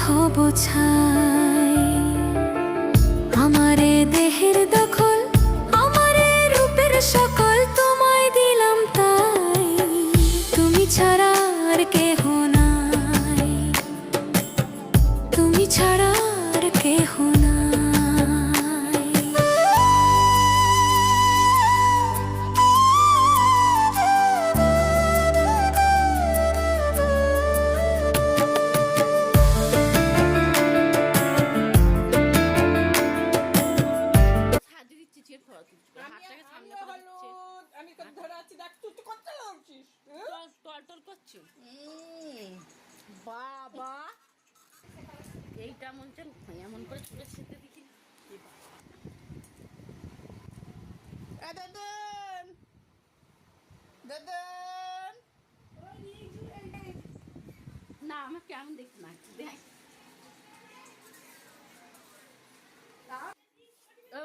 হব ছাই। আমারে দেহের দখল, আমারে রূপের সকল তোমায় দিলাম তাই। তুমি ছাড়া আর কেহ নাই, তুমি ছাড়া আর কেহ নাই। আমি তো ধরে আছি, দেখ তুই তো করতে লাগছিস, টল করছো বাবা। এইটা মন চান এমন করে ছুটে ছিটে দেখি দাদন দাদন। না আমার কেমন দেখতে না দেখ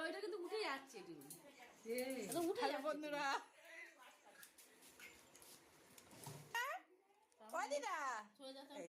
ওইটা কিন্তু উঠে যাচ্ছে উঠে যাচ্ছে বন্ধুরা দিদা সোজা